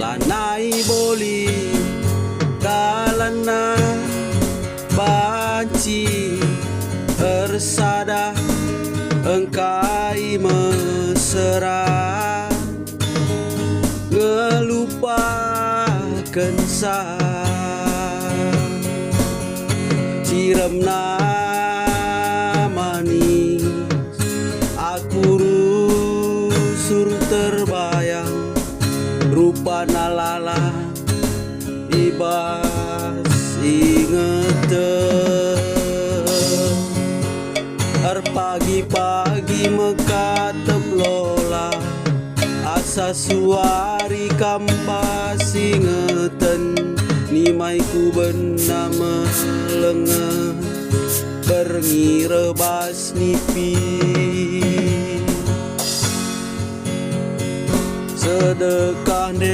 lanai boli kalana banci ersada engkai mesra ngelupakan sa ciremna manis aku rusur terbayang rupa nalala ibas ingeten pagi-pagi mekatep lola asa suari kampas ingeten nimai ku bena melenge berngirebas nipi sedekah